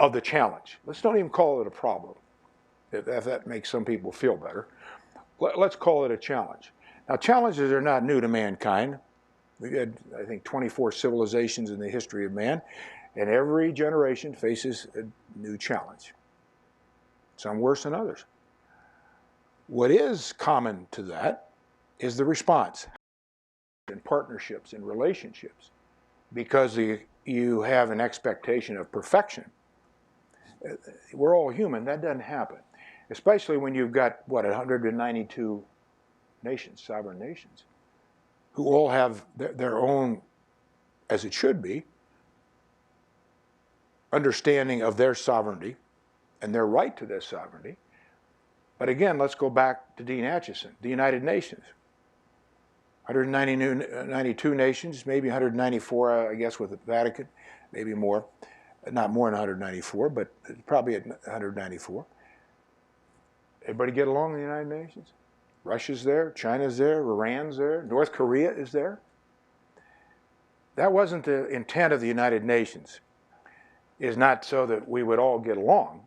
of the challenge. Let's don't even call it a problem, if that makes some people feel better. Let's call it a challenge. Now, challenges are not new to mankind. We've had, I think, 24 civilizations in the history of man, and every generation faces a new challenge, some worse than others. What is common to that is the response in partnerships and relationships, because you have an expectation of perfection. We're all human. That doesn't happen, especially when you've got, what, 192 nations, sovereign nations, who all have their own, as it should be, understanding of their sovereignty and their right to their sovereignty. But again, let's go back to Dean Acheson, the United Nations. 192 nations, maybe 194, I guess, with the Vatican, maybe more. Not more than 194, but probably at 194. Everybody get along in the United Nations? Russia's there, China's there, Iran's there, North Korea is there. That wasn't the intent of the United Nations. Is not so that we would all get along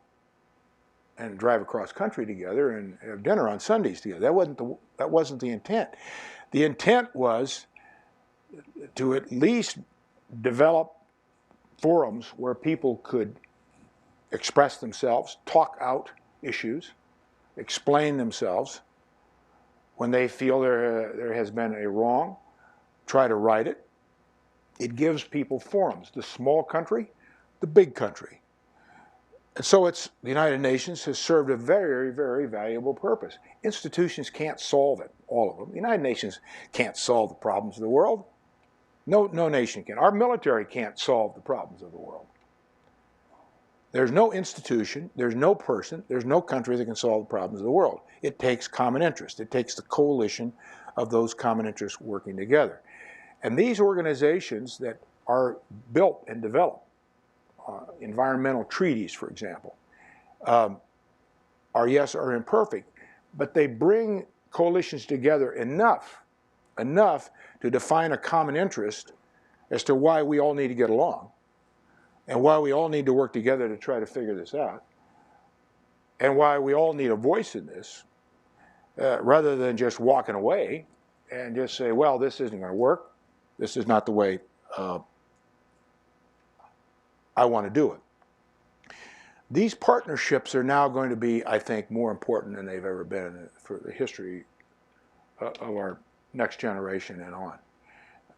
and drive across country together and have dinner on Sundays together. That wasn't the intent. The intent was to at least develop forums where people could express themselves, talk out issues, explain themselves. When they feel there has been a wrong, try to right it. It gives people forums, the small country, the big country. And so the United Nations has served a very, very valuable purpose. Institutions can't solve it, all of them. The United Nations can't solve the problems of the world. No nation can. Our military can't solve the problems of the world. There's no institution, there's no person, there's no country that can solve the problems of the world. It takes common interest. It takes the coalition of those common interests working together. And these organizations that are built and developed, environmental treaties, for example, are imperfect, but they bring coalitions together enough to define a common interest as to why we all need to get along and why we all need to work together to try to figure this out and why we all need a voice in this rather than just walking away and just say, well, this isn't going to work. This is not the way I want to do it. These partnerships are now going to be, I think, more important than they've ever been for the history of our next generation and on.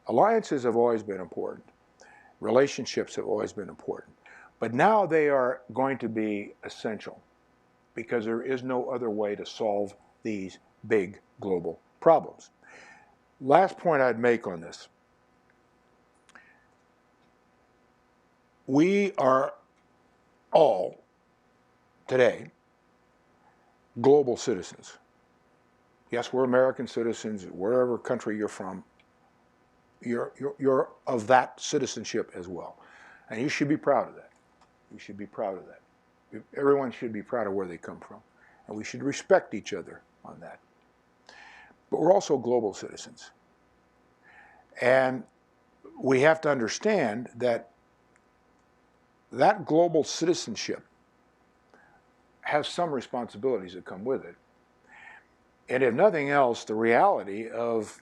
Alliances have always been important. Relationships have always been important. But now they are going to be essential because there is no other way to solve these big global problems. Last point I'd make on this. We are all, today, global citizens. Yes, we're American citizens, wherever country you're from, you're of that citizenship as well. And you should be proud of that. You should be proud of that. Everyone should be proud of where they come from. And we should respect each other on that. But we're also global citizens. And we have to understand that that global citizenship has some responsibilities that come with it. And if nothing else, the reality of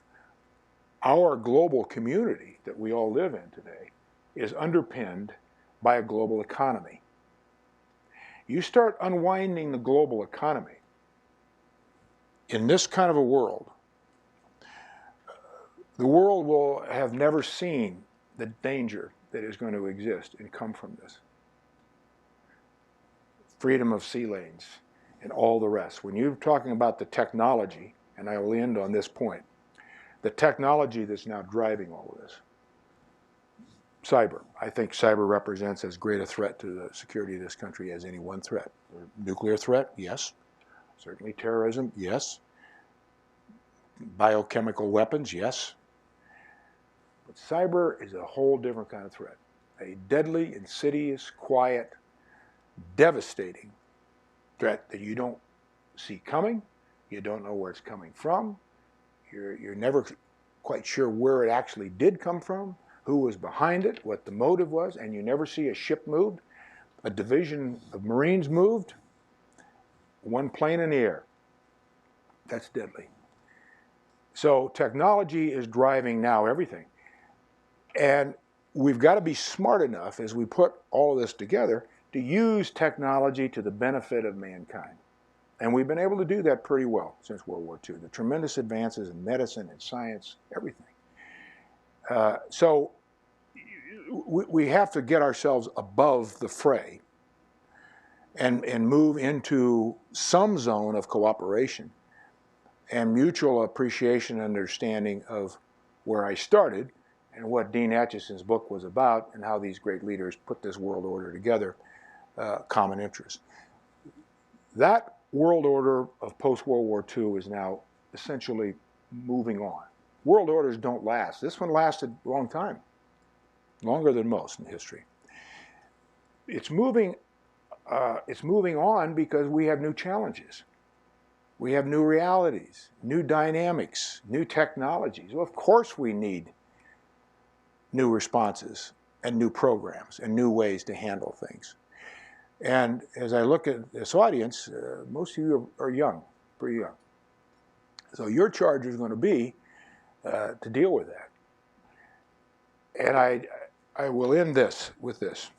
our global community that we all live in today is underpinned by a global economy. You start unwinding the global economy in this kind of a world, the world will have never seen the danger that is going to exist and come from this. Freedom of sea lanes and all the rest. When you're talking about the technology, and I will end on this point, the technology that's now driving all of this. Cyber. I think cyber represents as great a threat to the security of this country as any one threat. Nuclear threat, yes. Certainly terrorism, yes. Biochemical weapons, yes. But cyber is a whole different kind of threat. A deadly, insidious, quiet, devastating threat that you don't see coming. You don't know where it's coming from. You're never quite sure where it actually did come from, who was behind it, what the motive was, and you never see a ship moved a division of Marines moved, one plane in the air. That's deadly. So technology is driving now everything. And we've got to be smart enough as we put all of this together to use technology to the benefit of mankind. And we've been able to do that pretty well since World War II. The tremendous advances in medicine and science, everything. So we have to get ourselves above the fray and move into some zone of cooperation and mutual appreciation and understanding of where I started and what Dean Acheson's book was about and how these great leaders put this world order together, common interest. That world order of post-World War II is now essentially moving on. World orders don't last. This one lasted a long time, longer than most in history. It's moving on because we have new challenges. We have new realities, new dynamics, new technologies. Well, of course we need new responses and new programs and new ways to handle things. And as I look at this audience, most of you are young, pretty young. So your charge is going to be to deal with that. And I will end this with this.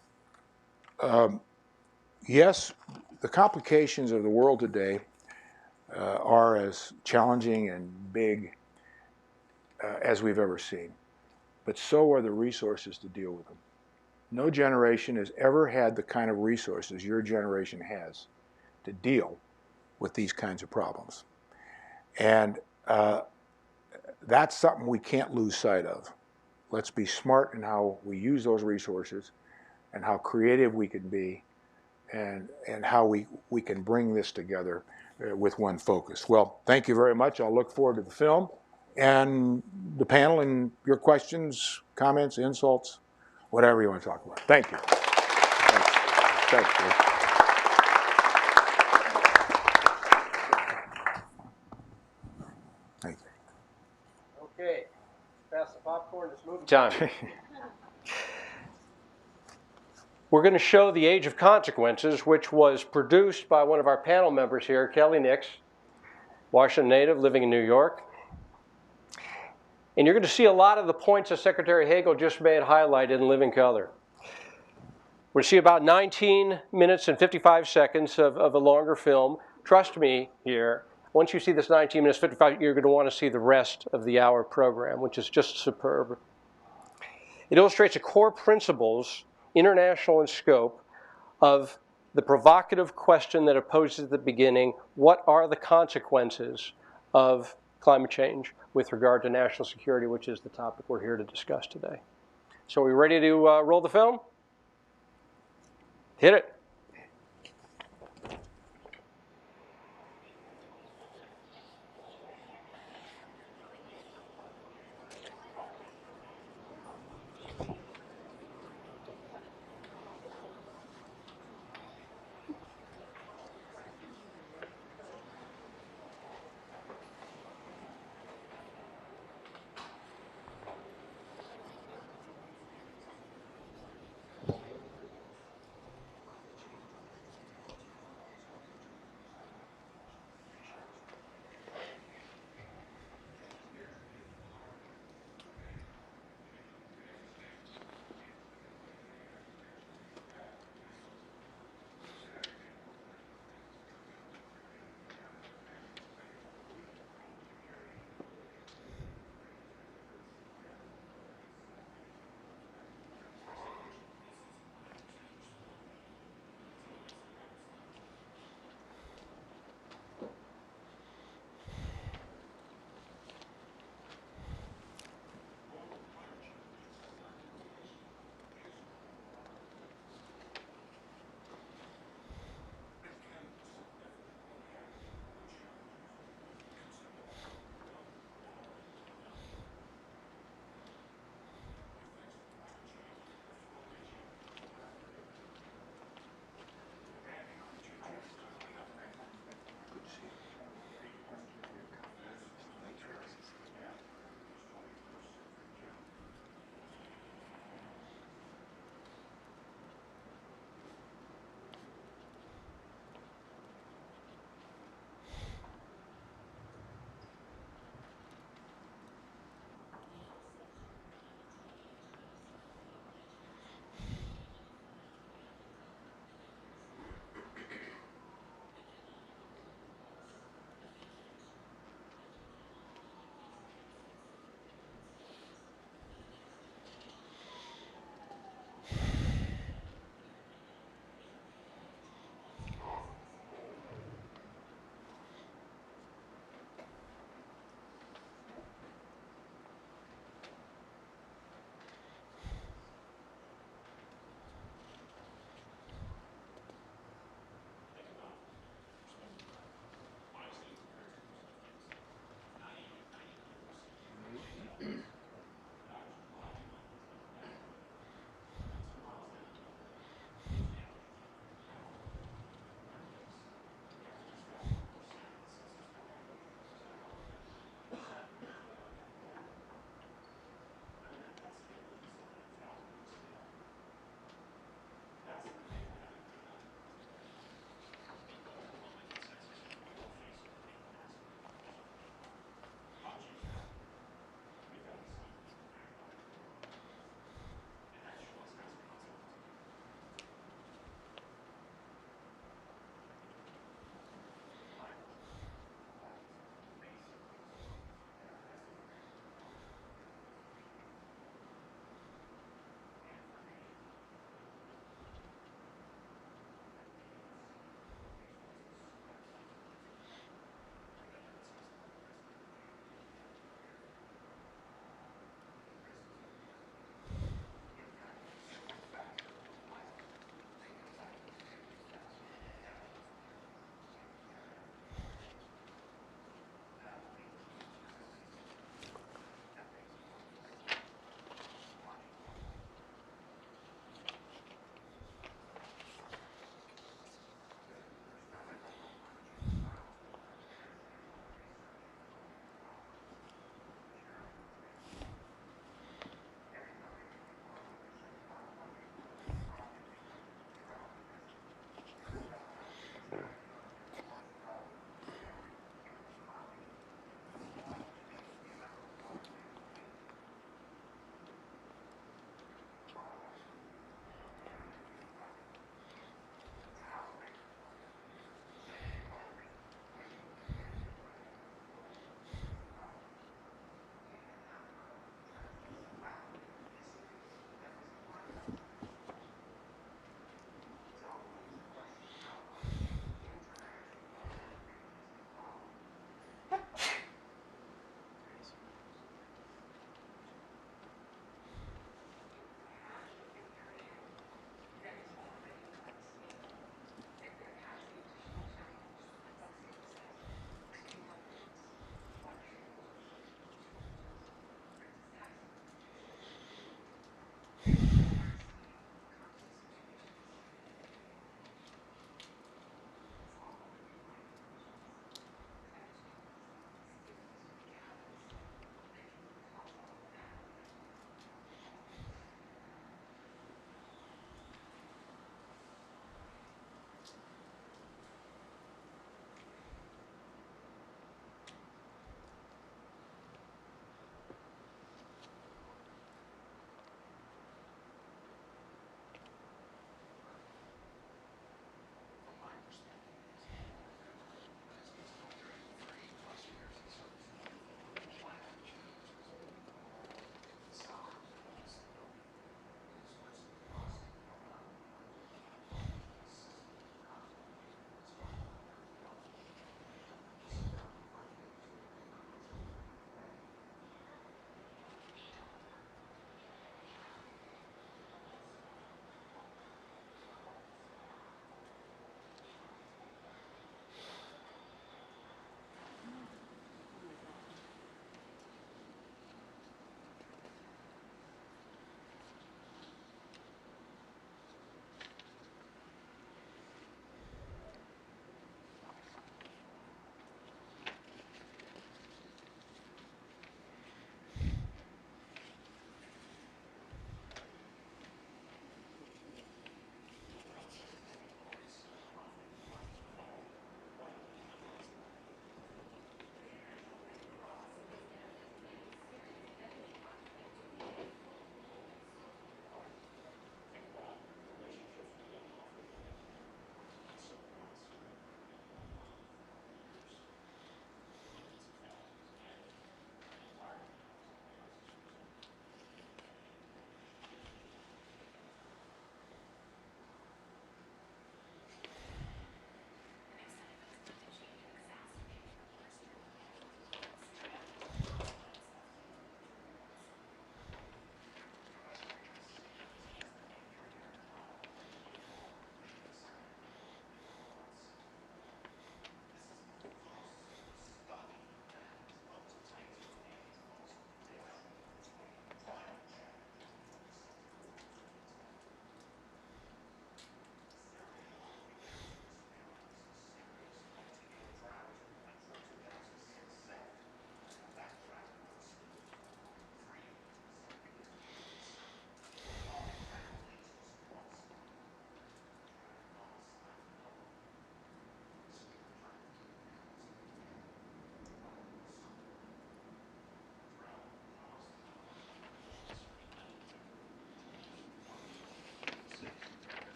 Yes, the complications of the world today are as challenging and big as we've ever seen. But so are the resources to deal with them. No generation has ever had the kind of resources your generation has to deal with these kinds of problems. And that's something we can't lose sight of. Let's be smart in how we use those resources and how creative we can be and how we can bring this together with one focus. Well, thank you very much. I'll look forward to the film and the panel and your questions, comments, insults, whatever you want to talk about. Thank you. Thanks, George. Thank you. Okay, pass the popcorn. It's movie time. We're going to show The Age of Consequences, which was produced by one of our panel members here, Kelly Nix, Washington native, living in New York. And you're going to see a lot of the points that Secretary Hagel just made highlighted in living color. We're going to see about 19 minutes and 55 seconds of a longer film. Trust me here, once you see this 19 minutes, 55, you're going to want to see the rest of the hour program, which is just superb. It illustrates the core principles, international in scope, of the provocative question that it poses at the beginning: what are the consequences of climate change with regard to national security, which is the topic we're here to discuss today. So are we ready to roll the film? Hit it.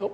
Oh.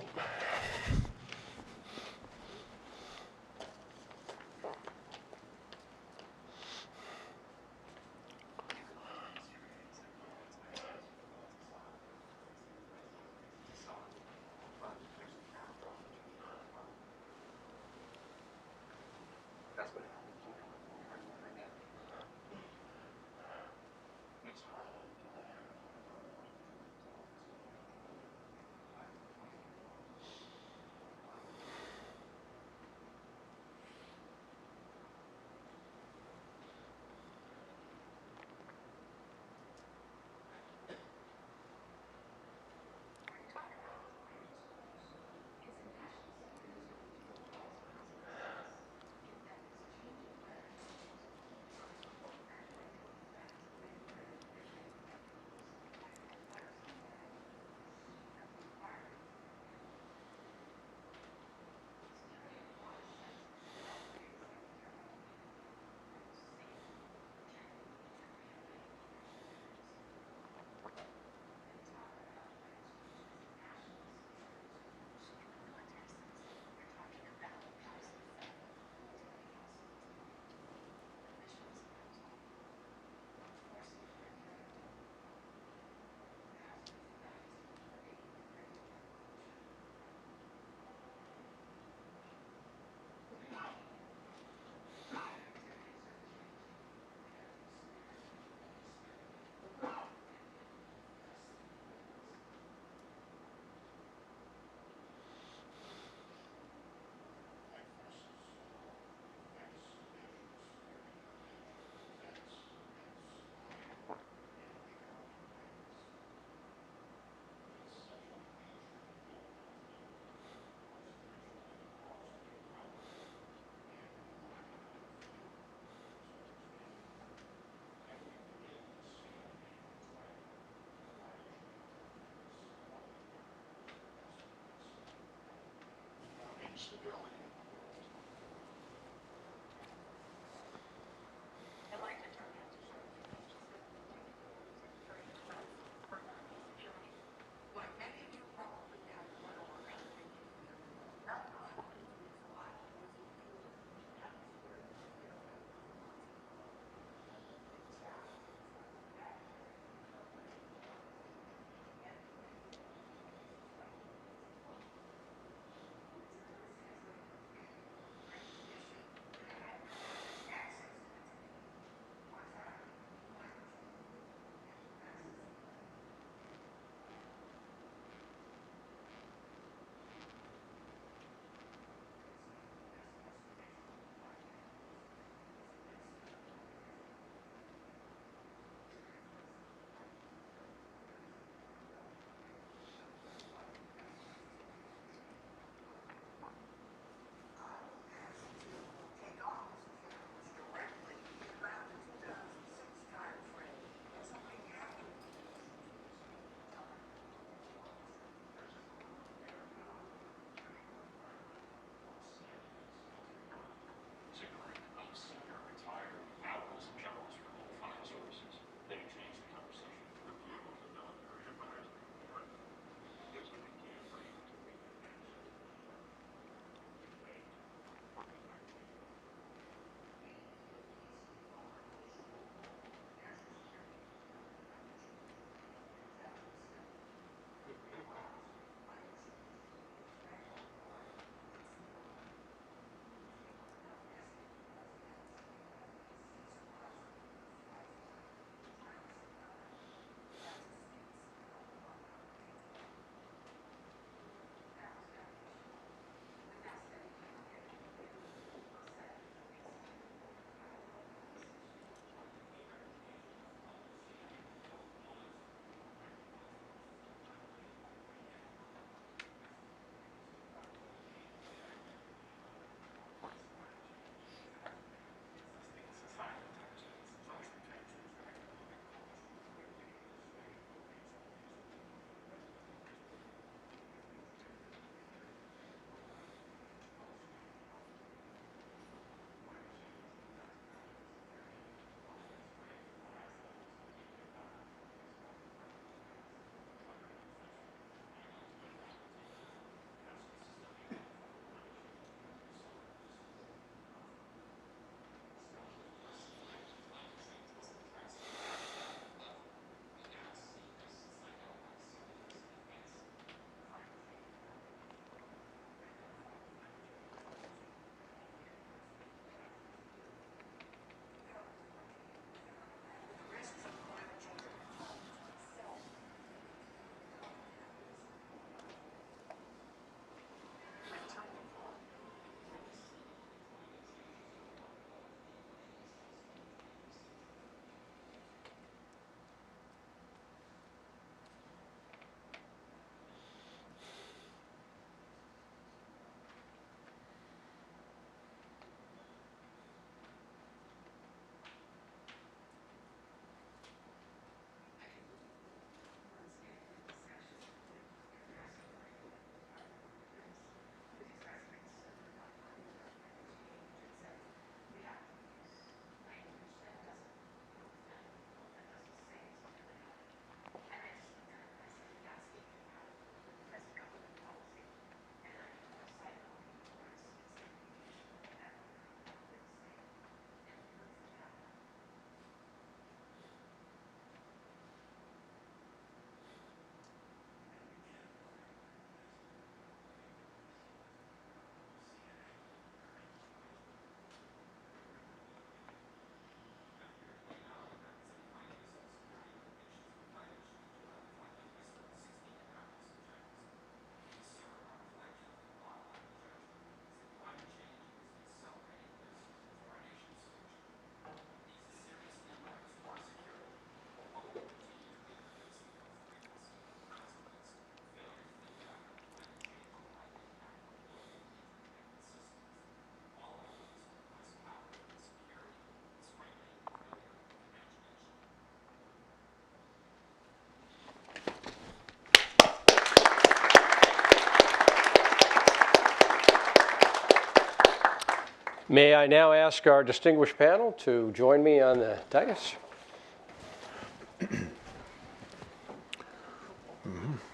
May I now ask our distinguished panel to join me on the dais?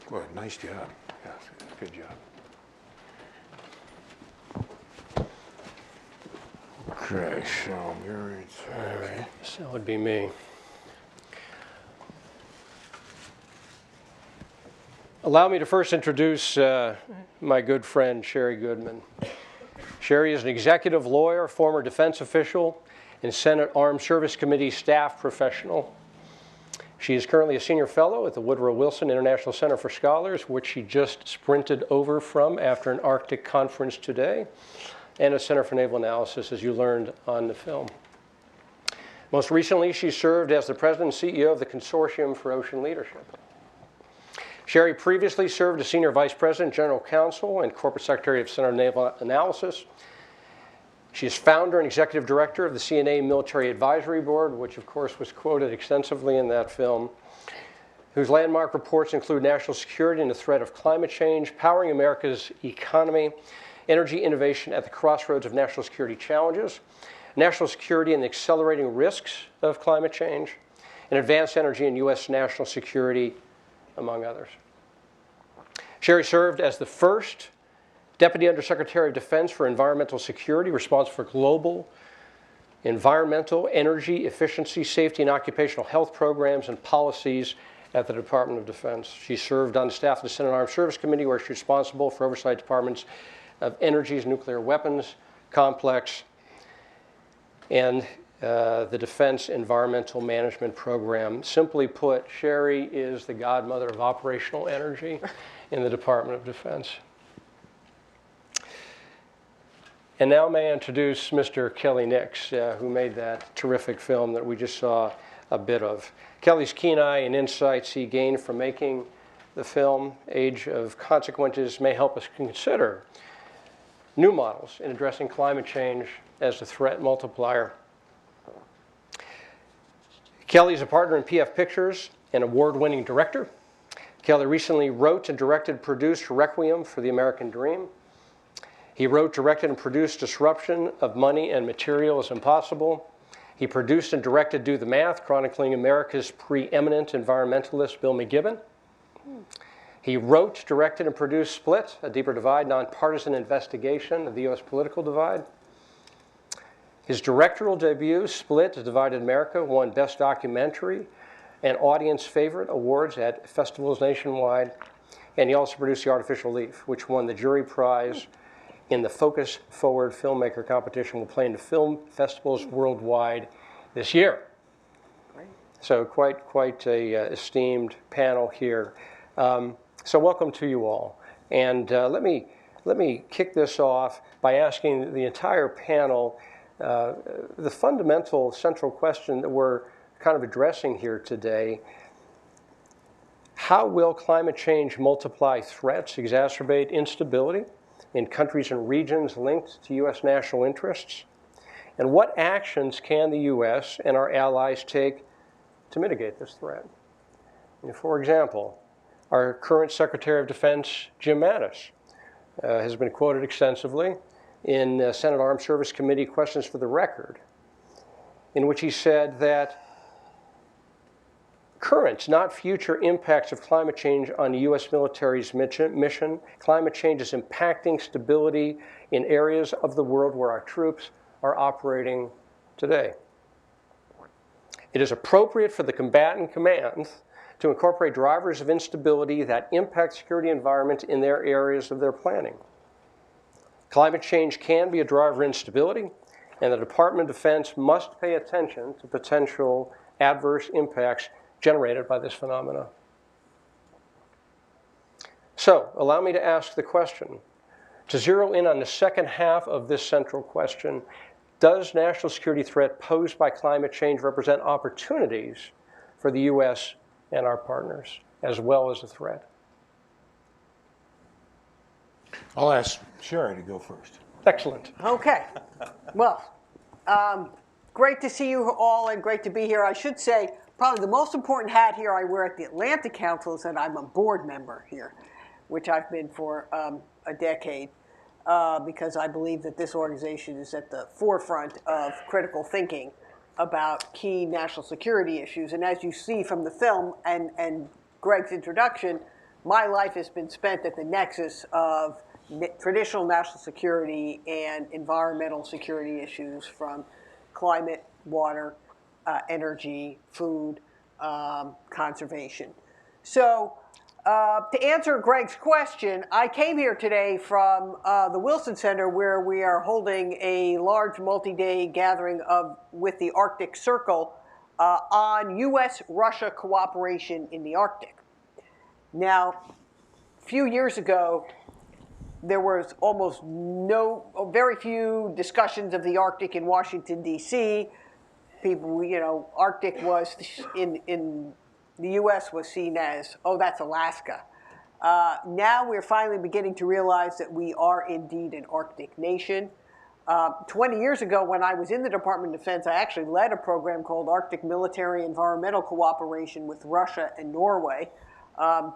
Good, nice job. Yeah, good job. Okay, so Mary. All right, so that would be me. Allow me to first introduce my good friend, Sherry Goodman. Sherry is an executive lawyer, former defense official, and Senate Armed Service Committee staff professional. She is currently a senior fellow at the Woodrow Wilson International Center for Scholars, which she just sprinted over from after an Arctic conference today, and a Center for Naval Analysis, as you learned on the film. Most recently, she served as the president and CEO of the Consortium for Ocean Leadership. Sherry previously served as Senior Vice President, General Counsel, and Corporate Secretary of Center for Naval Analysis. She is founder and executive director of the CNA Military Advisory Board, which of course was quoted extensively in that film, whose landmark reports include national security and the threat of climate change, powering America's economy, energy innovation at the crossroads of national security challenges, national security and the accelerating risks of climate change, and advanced energy and U.S. national security, among others. Sherry served as the first Deputy Undersecretary of Defense for Environmental Security, responsible for global environmental, energy, efficiency, safety, and occupational health programs and policies at the Department of Defense. She served on the staff of the Senate Armed Service Committee, where she's responsible for oversight departments of Energy's nuclear weapons complex and the Defense Environmental Management Program. Simply put, Sherry is the godmother of operational energy in the Department of Defense. And now may I introduce Mr. Kelly Nix, who made that terrific film that we just saw a bit of. Kelly's keen eye and insights he gained from making the film Age of Consequences may help us consider new models in addressing climate change as a threat multiplier. Kelly is a partner in PF Pictures, an award-winning director. Kelly recently wrote and directed, produced Requiem for the American Dream. He wrote, directed, and produced Disruption of Money and Material is Impossible. He produced and directed Do the Math, chronicling America's preeminent environmentalist, Bill McKibben. He wrote, directed, and produced Split, A Deeper Divide, Nonpartisan Investigation of the U.S. Political Divide. His directorial debut, Split, A Divided America, won Best Documentary and Audience Favorite awards at festivals nationwide. And he also produced The Artificial Leaf, which won the jury prize in the Focus Forward Filmmaker Competition, will play in the film festivals worldwide this year. Great. So quite a esteemed panel here. So welcome to you all. And let me kick this off by asking the entire panel the fundamental central question that we're kind of addressing here today. How will climate change multiply threats, exacerbate instability in countries and regions linked to U.S. national interests? And what actions can the U.S. and our allies take to mitigate this threat? For example, our current Secretary of Defense, Jim Mattis, has been quoted extensively in Senate Armed Service Committee Questions for the Record, in which he said that current, not future, impacts of climate change on the U.S. military's mission. Climate change is impacting stability in areas of the world where our troops are operating today. It is appropriate for the combatant commands to incorporate drivers of instability that impact security environment in their areas of their planning. Climate change can be a driver of instability, and the Department of Defense must pay attention to potential adverse impacts generated by this phenomena. So, allow me to ask the question, to zero in on the second half of this central question: does national security threat posed by climate change represent opportunities for the U.S. and our partners, as well as a threat? I'll ask Sherry to go first. Excellent. Okay. Well, great to see you all and great to be here. I should say, probably the most important hat here I wear at the Atlantic Council is that I'm a board member here, which I've been for a decade. because I believe that this organization is at the forefront of critical thinking about key national security issues. And as you see from the film and Greg's introduction, my life has been spent at the nexus of traditional national security and environmental security issues, from climate, water, energy, food, conservation. So to answer Greg's question, I came here today from the Wilson Center, where we are holding a large multi-day gathering with the Arctic Circle on U.S.-Russia cooperation in the Arctic. Now, a few years ago, there was very few discussions of the Arctic in Washington, D.C. People, Arctic was in the U.S. was seen as, oh, that's Alaska. Now we're finally beginning to realize that we are indeed an Arctic nation. 20 years ago, when I was in the Department of Defense, I actually led a program called Arctic Military Environmental Cooperation with Russia and Norway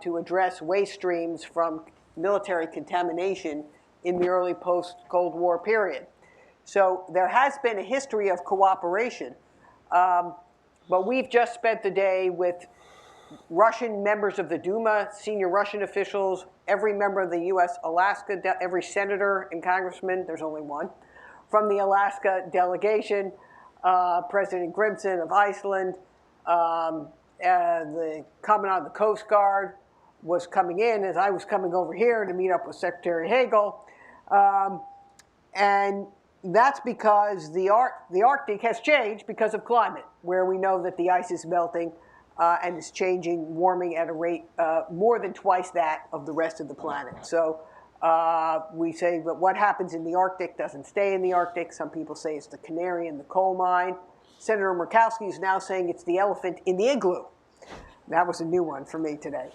to address waste streams from military contamination in the early post-Cold War period. So there has been a history of cooperation, but we've just spent the day with Russian members of the Duma, senior Russian officials, every member of the U.S.-Alaska, every senator and congressman, there's only one, from the Alaska delegation, President Grimson of Iceland, the Commandant of the Coast Guard was coming in as I was coming over here to meet up with Secretary Hagel. And that's because the Arctic has changed because of climate, where we know that the ice is melting and is changing, warming at a rate more than twice that of the rest of the planet. So we say that what happens in the Arctic doesn't stay in the Arctic. Some people say it's the canary in the coal mine. Senator Murkowski is now saying it's the elephant in the igloo. That was a new one for me today.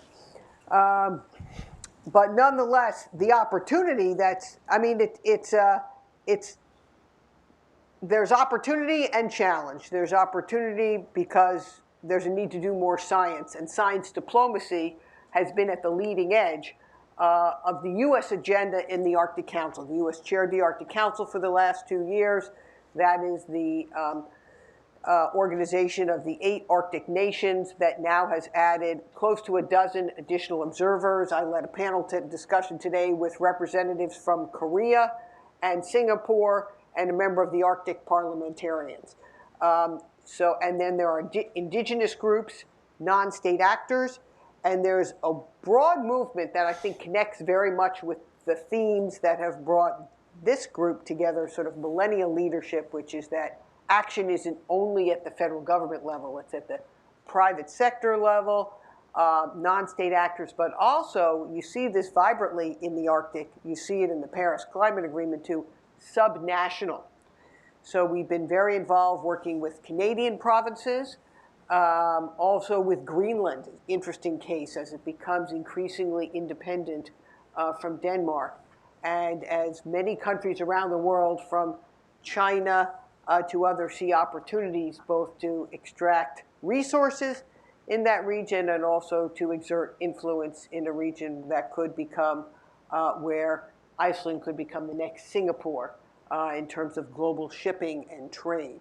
But nonetheless, the opportunity there's opportunity and challenge. There's opportunity because there's a need to do more science, and science diplomacy has been at the leading edge of the U.S. agenda in the Arctic Council. The U.S. chaired the Arctic Council for the last 2 years. That is the organization of the 8 Arctic nations that now has added close to a dozen additional observers. I led a panel discussion today with representatives from Korea and Singapore and a member of the Arctic parliamentarians. And then there are indigenous groups, non-state actors, and there's a broad movement that I think connects very much with the themes that have brought this group together, sort of millennial leadership, which is that action isn't only at the federal government level, it's at the private sector level, non-state actors, but also you see this vibrantly in the Arctic, you see it in the Paris Climate Agreement too, subnational. So we've been very involved working with Canadian provinces, also with Greenland, interesting case as it becomes increasingly independent from Denmark. And as many countries around the world, from China to others, see opportunities both to extract resources in that region and also to exert influence in a region that could become where Iceland could become the next Singapore in terms of global shipping and trade.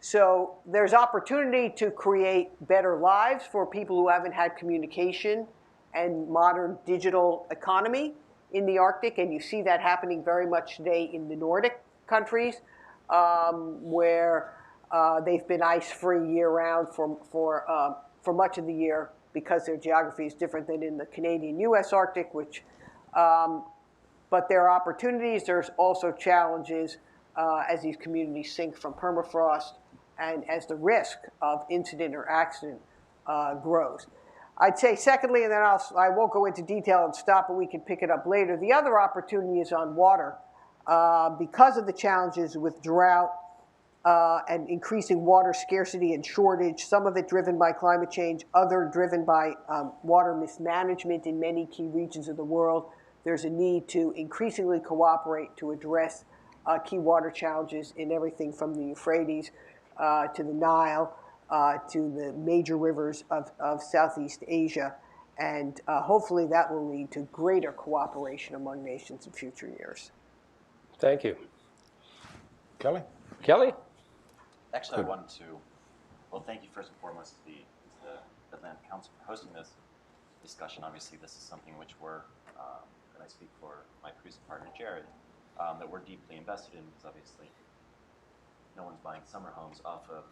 So there's opportunity to create better lives for people who haven't had communication and modern digital economy in the Arctic, and you see that happening very much today in the Nordic countries, where they've been ice-free year-round for much of the year because their geography is different than in the Canadian-U.S. Arctic, which but there are opportunities. There's also challenges as these communities sink from permafrost and as the risk of incident or accident grows. I'd say secondly, and then I won't go into detail and stop, but we can pick it up later. The other opportunity is on water. Because of the challenges with drought and increasing water scarcity and shortage, some of it driven by climate change, other driven by water mismanagement in many key regions of the world, there's a need to increasingly cooperate to address key water challenges in everything from the Euphrates to the Nile to the major rivers of Southeast Asia. And hopefully that will lead to greater cooperation among nations in future years. Thank you. Kelly? Kelly? Actually, I wanted to, well, thank you first and foremost to the Atlanta Council for hosting this discussion. Obviously, this is something which we're, and I speak for my producer partner, Jared, that we're deeply invested in, because obviously no one's buying summer homes off of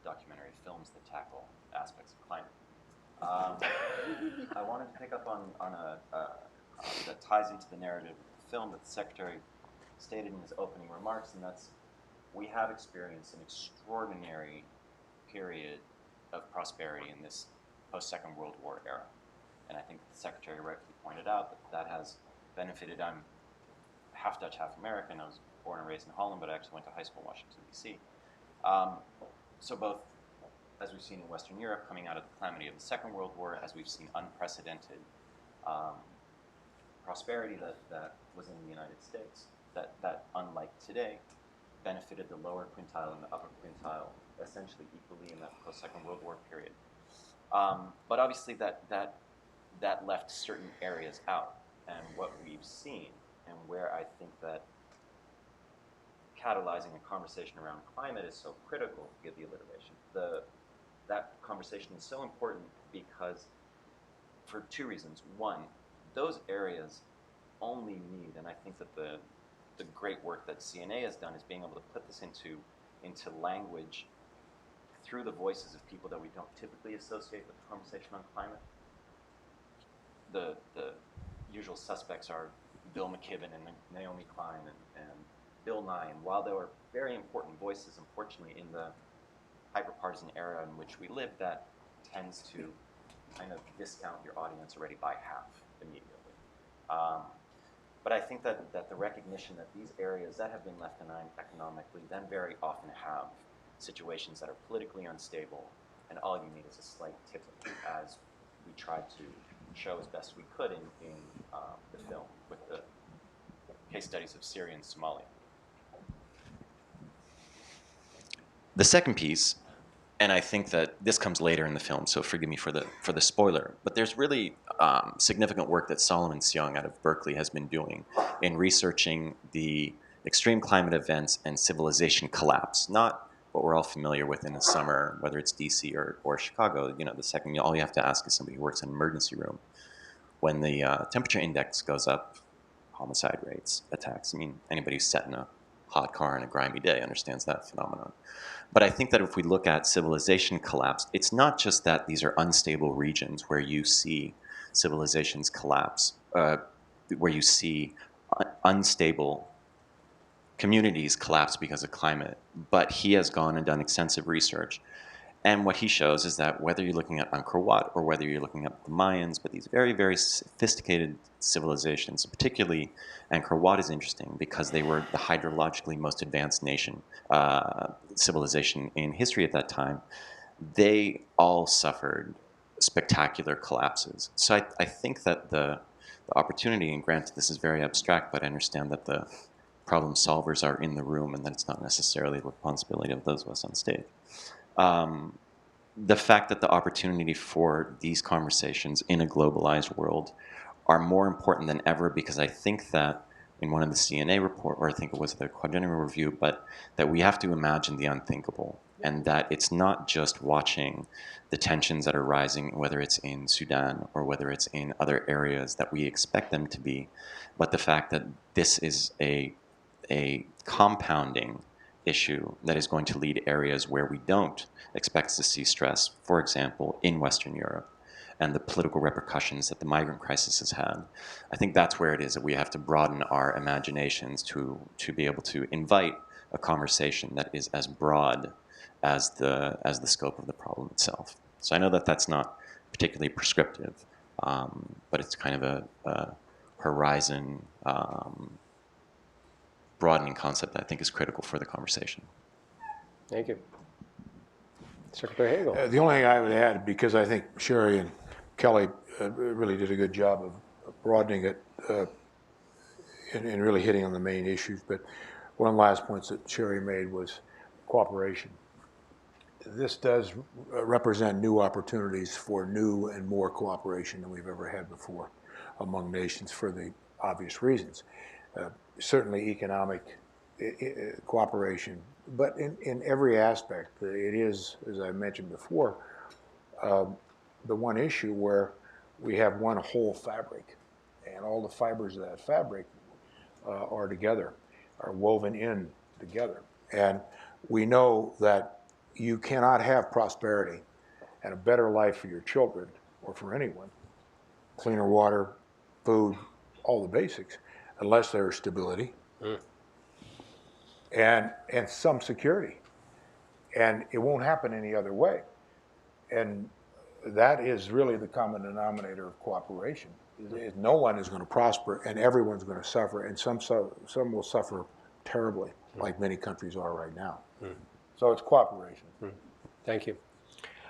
documentary films that tackle aspects of climate. I wanted to pick up on that ties into the narrative of the film that the Secretary stated in his opening remarks, and that's, we have experienced an extraordinary period of prosperity in this post-Second World War era. And I think the Secretary rightfully pointed out that that has benefited. I'm half Dutch, half American. I was born and raised in Holland, but I actually went to high school in Washington, D.C. So both, as we've seen in Western Europe, coming out of the calamity of the Second World War, as we've seen unprecedented prosperity that was in the United States, that unlike today, benefited the lower quintile and the upper quintile essentially equally in that post-Second World War period. But obviously that left certain areas out. And what we've seen, and where I think that catalyzing a conversation around climate is so critical, to give the alliteration, that conversation is so important because, for two reasons. One, those areas only need, and I think that the great work that CNA has done is being able to put this into language through the voices of people that we don't typically associate with the conversation on climate. The usual suspects are Bill McKibben and Naomi Klein and Bill Nye, and while there were very important voices, unfortunately, in the hyper-partisan era in which we live, that tends to kind of discount your audience already by half immediately. But I think that the recognition that these areas that have been left behind economically then very often have situations that are politically unstable, and all you need is a slight tip as we tried to show as best we could in the film with the case studies of Syria and Somalia. The second piece, and I think that this comes later in the film, so forgive me for the spoiler, but there's really significant work that Solomon Seung out of Berkeley has been doing in researching the extreme climate events and civilization collapse, not what we're all familiar with in the summer, whether it's DC or Chicago. You know, the second, all you have to ask is somebody who works in an emergency room. When the temperature index goes up, homicide rates, attacks. I mean, anybody who's sat in a hot car on a grimy day understands that phenomenon. But I think that if we look at civilization collapse, it's not just that these are unstable regions where you see civilizations collapse, where you see unstable communities collapse because of climate, but he has gone and done extensive research. And what he shows is that whether you're looking at Angkor Wat or whether you're looking at the Mayans, but these very, very sophisticated civilizations, particularly Angkor Wat is interesting because they were the hydrologically most advanced civilization in history at that time. They all suffered spectacular collapses. So I think that the opportunity, and granted this is very abstract, but I understand that the problem solvers are in the room and that it's not necessarily the responsibility of those of us on stage. The fact that the opportunity for these conversations in a globalized world are more important than ever, because I think that in one of the CNA report, or I think it was the Quadrennial Review, but that we have to imagine the unthinkable, and that it's not just watching the tensions that are rising, whether it's in Sudan or whether it's in other areas that we expect them to be, but the fact that this is a compounding issue that is going to lead areas where we don't expect to see stress, for example, in Western Europe, and the political repercussions that the migrant crisis has had. I think that's where it is that we have to broaden our imaginations to be able to invite a conversation that is as broad as the scope of the problem itself. So I know that that's not particularly prescriptive, but it's kind of a horizon broadening concept that I think is critical for the conversation. Thank you. Secretary Hagel. The only thing I would add, because I think Sherry and Kelly really did a good job of broadening it and really hitting on the main issues, but one of the last points that Sherry made was cooperation. This does represent new opportunities for new and more cooperation than we've ever had before among nations for the obvious reasons. certainly economic cooperation, but in every aspect. It is, as I mentioned before, the one issue where we have one whole fabric, and all the fibers of that fabric are together, are woven in together. And we know that you cannot have prosperity and a better life for your children or for anyone, cleaner water, food, all the basics, unless there's stability and some security. And it won't happen any other way. And that is really the common denominator of cooperation. No one is going to prosper, and everyone's going to suffer, and some will suffer terribly, like many countries are right now. So it's cooperation. Thank you.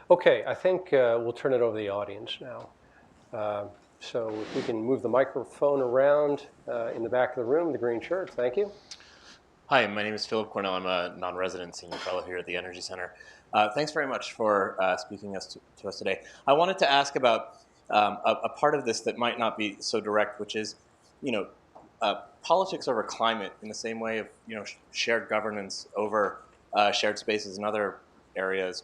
Okay, I think we'll turn it over to the audience now. So if we can move the microphone around in the back of the room, the green shirt, thank you. Hi, my name is Philip Cornell. I'm a non-resident senior fellow here at the Energy Center. Thanks very much for speaking to us today. I wanted to ask about a part of this that might not be so direct, which is, politics over climate in the same way of, shared governance over shared spaces and other areas.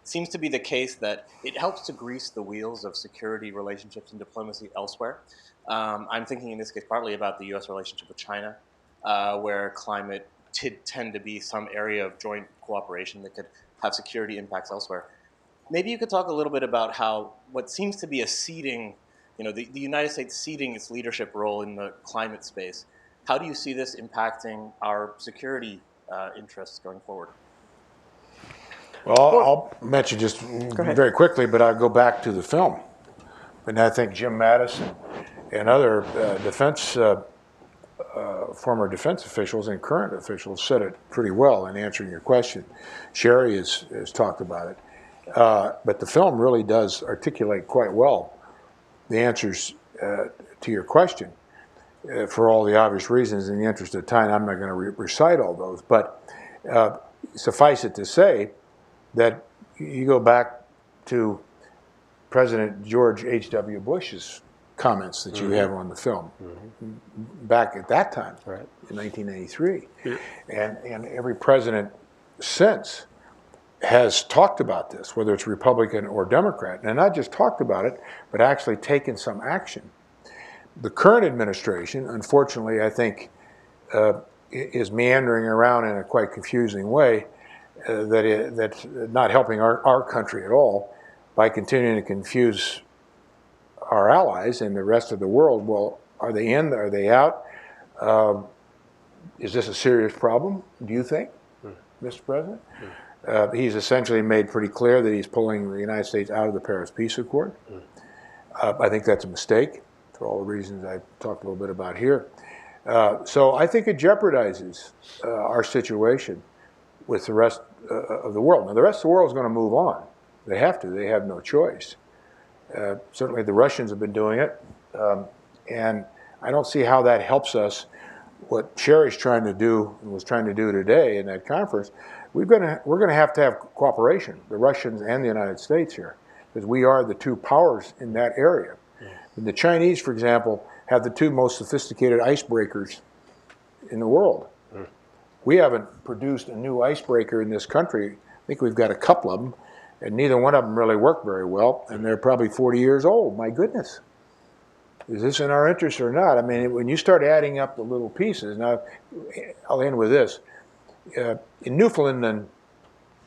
Seems to be the case that it helps to grease the wheels of security relationships and diplomacy elsewhere. I'm thinking in this case partly about the U.S. relationship with China, where climate did tend to be some area of joint cooperation that could have security impacts elsewhere. Maybe you could talk a little bit about how what seems to be a ceding, the United States ceding its leadership role in the climate space. How do you see this impacting our security interests going forward? Well, I'll mention just very quickly, but I'll go back to the film. And I think Jim Mattis and other former defense officials and current officials said it pretty well in answering your question. Sherry has talked about it. But the film really does articulate quite well the answers to your question. For all the obvious reasons, in the interest of time, I'm not going to recite all those. But suffice it to say that you go back to President George H.W. Bush's comments that you have on the film back at that time, in 1983. And every president since has talked about this, whether it's Republican or Democrat, and not just talked about it, but actually taken some action. The current administration, unfortunately, I think, is meandering around in a quite confusing way that's not helping our country at all by continuing to confuse our allies and the rest of the world. Well, are they in? Are they out? Is this a serious problem, do you think, Mr. President? He's essentially made pretty clear that he's pulling the United States out of the Paris Peace Accord. I think that's a mistake for all the reasons I talked a little bit about here. So I think it jeopardizes our situation with the rest of the world. Now, the rest of the world is going to move on. They have to. They have no choice. Certainly the Russians have been doing it. And I don't see how that helps us. What Sherry's trying to do and was trying to do today in that conference, we're going to have cooperation, the Russians and the United States here, because we are the two powers in that area. And the Chinese, for example, have the two most sophisticated icebreakers in the world. We haven't produced a new icebreaker in this country. I think we've got a couple of them, and neither one of them really work very well, and they're probably 40 years old. My goodness. Is this in our interest or not? I mean, when you start adding up the little pieces, now I'll end with this. In Newfoundland,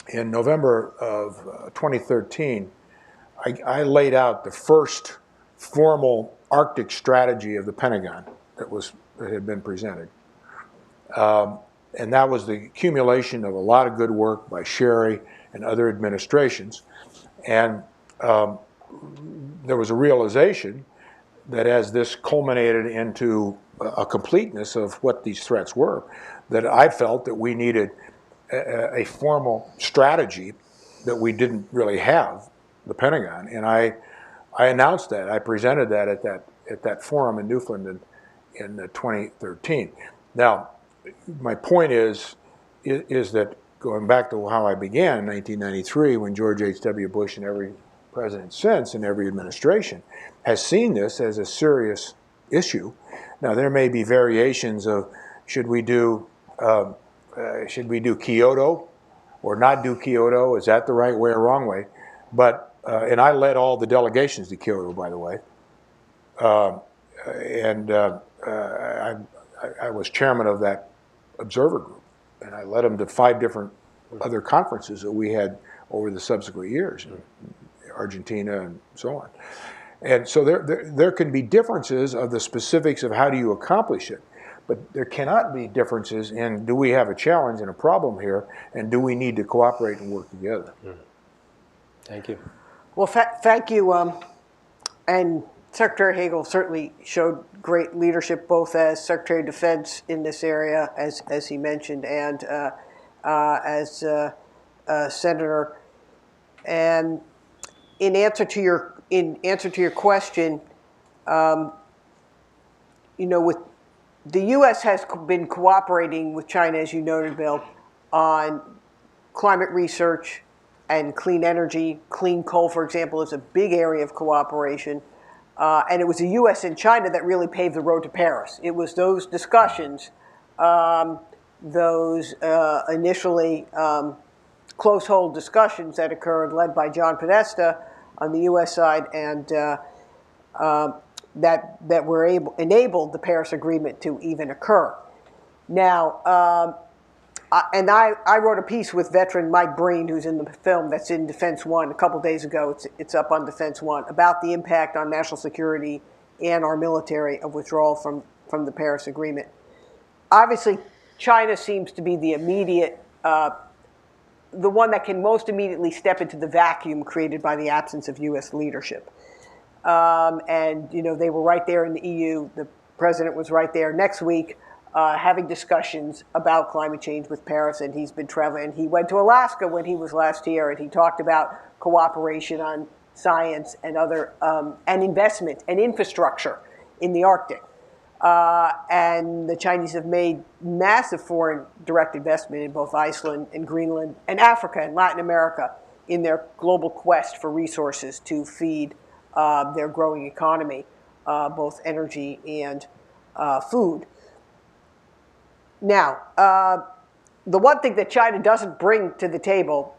in November of 2013, I laid out the first formal Arctic strategy of the Pentagon that had been presented. And that was the accumulation of a lot of good work by Sherry and other administrations. And there was a realization that as this culminated into a completeness of what these threats were, that I felt that we needed a formal strategy that we didn't really have, the Pentagon. And I announced that. I presented that at that forum in Newfoundland in 2013. Now, my point is that going back to how I began in 1993, when George H.W. Bush and every president since and every administration has seen this as a serious issue. Now there may be variations of should we do Kyoto or not do Kyoto? Is that the right way or wrong way? But and I led all the delegations to Kyoto, by the way, and I was chairman of that observer group, and I led them to 5 different other conferences that we had over the subsequent years, in Argentina and so on. And so there can be differences of the specifics of how do you accomplish it, but there cannot be differences in do we have a challenge and a problem here, and do we need to cooperate and work together. Thank you. Well, thank you. And Secretary Hagel certainly showed great leadership, both as Secretary of Defense in this area, as he mentioned, and as Senator. And in answer to your question, with the U.S. has been cooperating with China, as you noted, Bill, on climate research and clean energy. Clean coal, for example, is a big area of cooperation. And it was the U.S. and China that really paved the road to Paris. It was those discussions, those initially close-hold discussions that occurred, led by John Podesta on the U.S. side, and that were enabled the Paris Agreement to even occur. Now, I wrote a piece with veteran Mike Breen, who's in the film that's in Defense One a couple days ago. It's up on Defense One, about the impact on national security and our military of withdrawal from the Paris Agreement. Obviously, China seems to be the immediate, the one that can most immediately step into the vacuum created by the absence of U.S. leadership. And they were right there in the EU. The president was right there next week, having discussions about climate change with Paris, and he's been traveling. And he went to Alaska when he was last here, and he talked about cooperation on science and other and investment and infrastructure in the Arctic. And the Chinese have made massive foreign direct investment in both Iceland and Greenland and Africa and Latin America in their global quest for resources to feed their growing economy, both energy and food. Now, the one thing that China doesn't bring to the table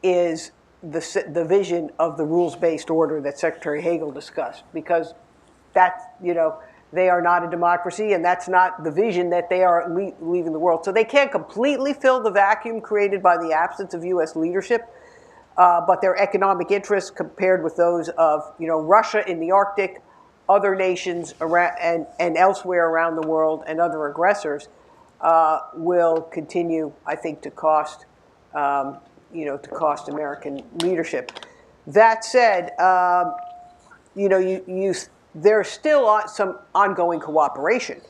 is the vision of the rules-based order that Secretary Hagel discussed, because that's, they are not a democracy, and that's not the vision that they are leaving the world. So they can't completely fill the vacuum created by the absence of U.S. leadership, but their economic interests, compared with those of Russia in the Arctic, other nations around, and elsewhere around the world, and other aggressors, will continue, I think, to cost American leadership. That said, there's still some ongoing cooperation.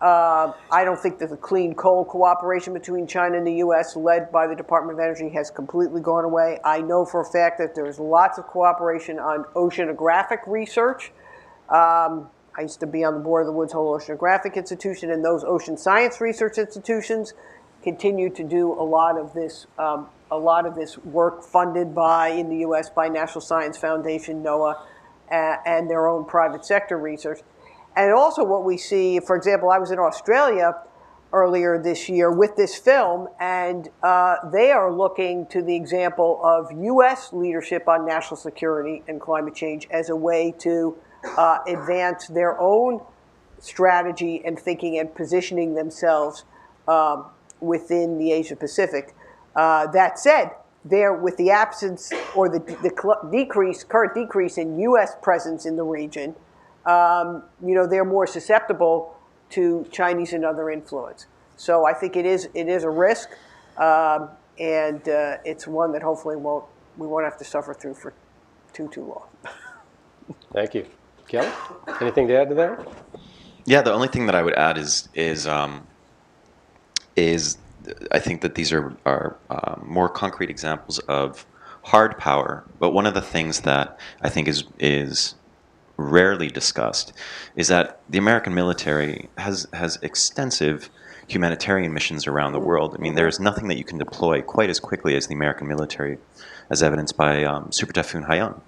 I don't think that the clean coal cooperation between China and the U.S., led by the Department of Energy, has completely gone away. I know for a fact that there's lots of cooperation on oceanographic research. I used to be on the board of the Woods Hole Oceanographic Institution, and those ocean science research institutions continue to do a lot of this work funded in the U.S. by National Science Foundation, NOAA, and their own private sector research. And also what we see, for example, I was in Australia earlier this year with this film, and they are looking to the example of U.S. leadership on national security and climate change as a way to advance their own strategy and thinking and positioning themselves within the Asia Pacific. That said, with the absence or the current decrease in U.S. presence in the region, they're more susceptible to Chinese and other influence. So I think it is a risk, and it's one that hopefully we won't have to suffer through for too long. Thank you. Kelly, anything to add to that? Yeah, the only thing that I would add is I think that these are more concrete examples of hard power. But one of the things that I think is rarely discussed is that the American military has extensive humanitarian missions around the world. I mean, there is nothing that you can deploy quite as quickly as the American military, as evidenced by Super Typhoon Haiyan.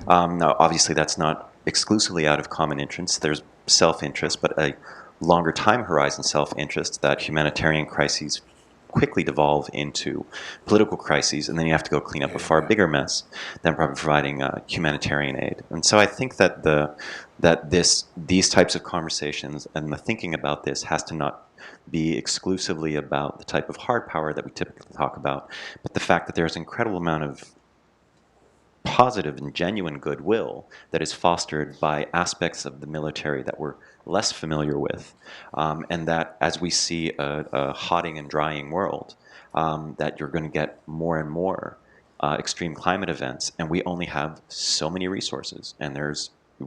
Now, obviously, that's not exclusively out of common interest. There's self-interest, but a longer time horizon self-interest, that humanitarian crises quickly devolve into political crises, and then you have to go clean up a far bigger mess than probably providing humanitarian aid. And so I think that these types of conversations and the thinking about this has to not be exclusively about the type of hard power that we typically talk about, but the fact that there's an incredible amount of positive and genuine goodwill that is fostered by aspects of the military that we're less familiar with, and that as we see a hotting and drying world, that you're going to get more and more extreme climate events, and we only have so many resources, and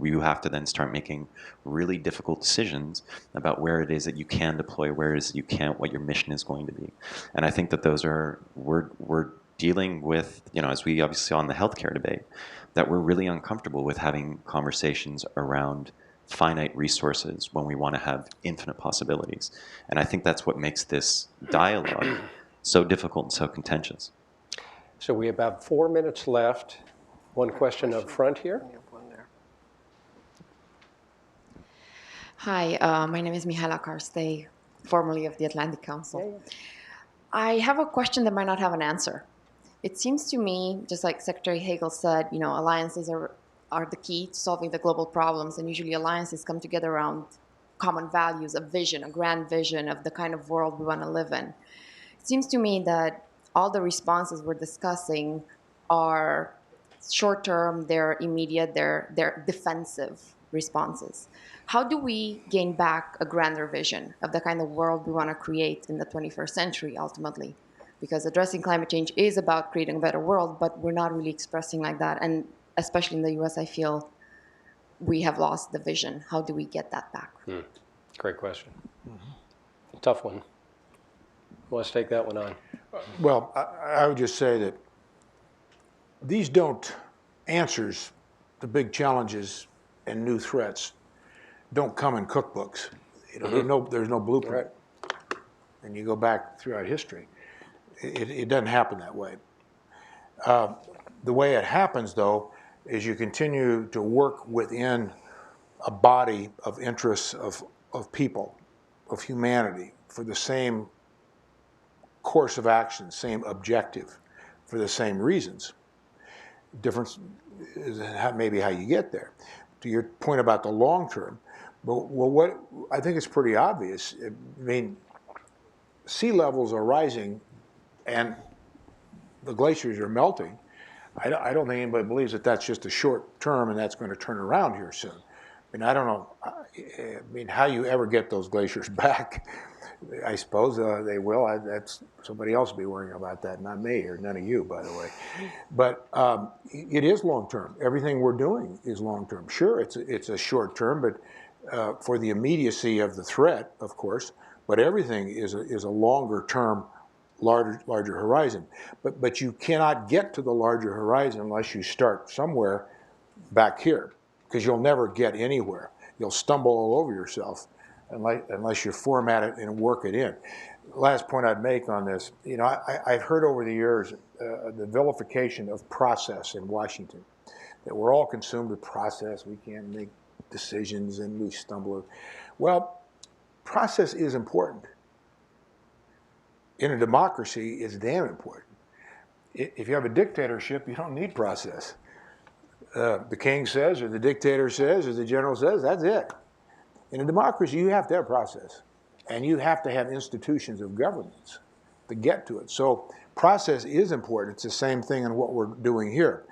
you have to then start making really difficult decisions about where it is that you can deploy, where it is that you can't, what your mission is going to be. And I think that we're dealing with, as we obviously saw in the healthcare debate, that we're really uncomfortable with having conversations around finite resources when we want to have infinite possibilities. And I think that's what makes this dialogue so difficult and so contentious. So we have about 4 minutes left. One question up front here. Hi, my name is Mihaela Karstei, formerly of the Atlantic Council. I have a question that might not have an answer. It seems to me, just like Secretary Hagel said, alliances are the key to solving the global problems, and usually alliances come together around common values, a vision, a grand vision of the kind of world we want to live in. It seems to me that all the responses we're discussing are short-term, they're immediate, they're defensive responses. How do we gain back a grander vision of the kind of world we want to create in the 21st century, ultimately? Because addressing climate change is about creating a better world, but we're not really expressing like that. And especially in the US, I feel we have lost the vision. How do we get that back? Great question. Tough one. Who wants to take that one on? Well, I would just say that these answers to big challenges and new threats don't come in cookbooks. There's no blueprint. Right. And you go back throughout history, it doesn't happen that way. The way it happens, though, is you continue to work within a body of interests of people, of humanity, for the same course of action, same objective, for the same reasons. Difference is maybe how you get there. To your point about the long term, what I think it's pretty obvious. I mean, sea levels are rising, and the glaciers are melting. I don't think anybody believes that that's just a short term and that's going to turn around here soon. I mean, I don't know. I mean, how you ever get those glaciers back? I suppose they will. That's somebody else will be worrying about that, not me or none of you, by the way. But it is long term. Everything we're doing is long term. Sure, it's a short term, but for the immediacy of the threat, of course. But everything is a longer term, larger horizon. But you cannot get to the larger horizon unless you start somewhere back here, because you'll never get anywhere. You'll stumble all over yourself unless you format it and work it in. Last point I'd make on this, I've heard over the years the vilification of process in Washington, that we're all consumed with process. We can't make decisions and we stumble. Well, process is important. In a democracy, it's damn important. If you have a dictatorship, you don't need process. The king says, or the dictator says, or the general says, that's it. In a democracy, you have to have process, and you have to have institutions of governance to get to it. So process is important. It's the same thing in what we're doing here.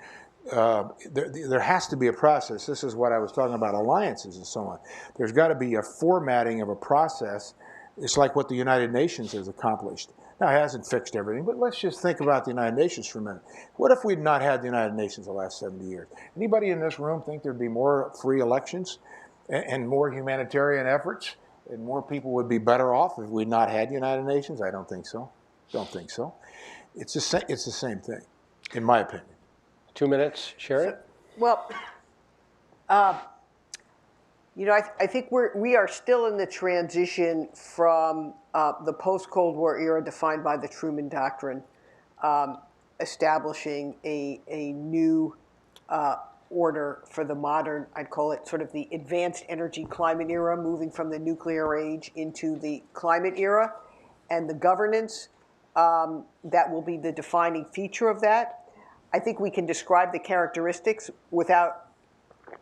There has to be a process. This is what I was talking about, alliances and so on. There's got to be a formatting of a process. It's like what the United Nations has accomplished. Now, it hasn't fixed everything, but let's just think about the United Nations for a minute. What if we'd not had the United Nations the last 70 years? Anybody in this room think there'd be more free elections and more humanitarian efforts, and more people would be better off if we'd not had the United Nations? I don't think so. Don't think so. It's the same thing, in my opinion. 2 minutes, Sherry? Well, I think we are still in the transition from the post-Cold War era defined by the Truman Doctrine, establishing a new order for the modern, I'd call it sort of the advanced energy climate era, moving from the nuclear age into the climate era, and the governance that will be the defining feature of that. I think we can describe the characteristics without,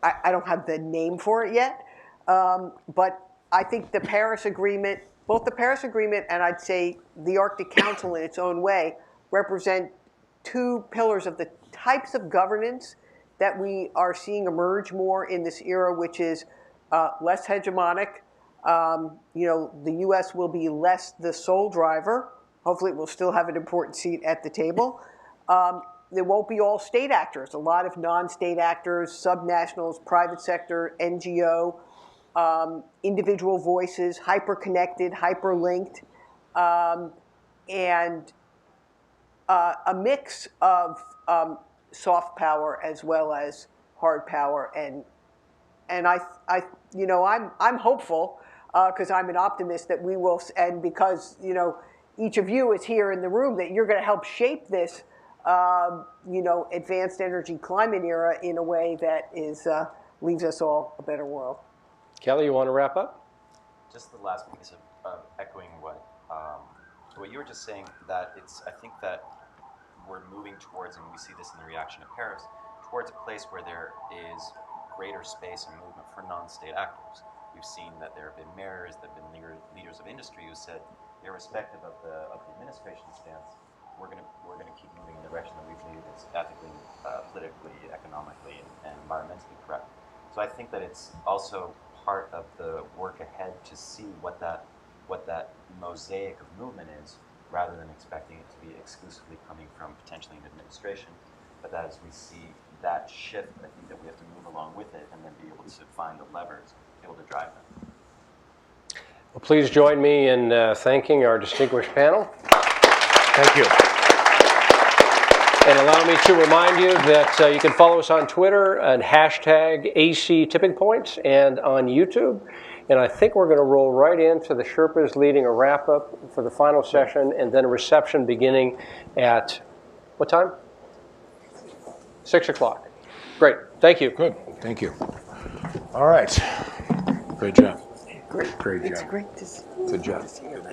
I don't have the name for it yet, but I think the Paris Agreement, both the Paris Agreement and I'd say the Arctic Council in its own way, represent two pillars of the types of governance that we are seeing emerge more in this era, which is less hegemonic. The U.S. will be less the sole driver. Hopefully it will still have an important seat at the table. There won't be all state actors. A lot of non-state actors, subnationals, private sector, NGO, individual voices, hyper-connected, hyper-linked, and a mix of soft power as well as hard power. And I'm hopeful because I'm an optimist that we will, and because each of you is here in the room, that you're going to help shape this advanced energy climate era in a way that is leaves us all a better world. Kelly, you want to wrap up? Just the last piece of echoing what you were just saying, that I think that we're moving towards, and we see this in the reaction to Paris, towards a place where there is greater space and movement for non-state actors. We've seen that there have been mayors, there have been leaders of industry who said, irrespective of the administration stance, we're going to keep moving in the direction that we believe is ethically, politically, economically, and environmentally correct. So I think that it's also part of the work ahead to see what that mosaic of movement is, rather than expecting it to be exclusively coming from potentially an administration. But that as we see that shift, I think that we have to move along with it and then be able to find the levers to be able to drive them. Well, please join me in thanking our distinguished panel. Thank you. And allow me to remind you that you can follow us on Twitter and hashtag AC Tipping Points and on YouTube. And I think we're going to roll right into the Sherpas leading a wrap-up for the final session, and then a reception beginning at, what time? 6 o'clock. Great. Thank you. Good. Thank you. All right. Great job. Great. Great It's job. great to see Good job. you.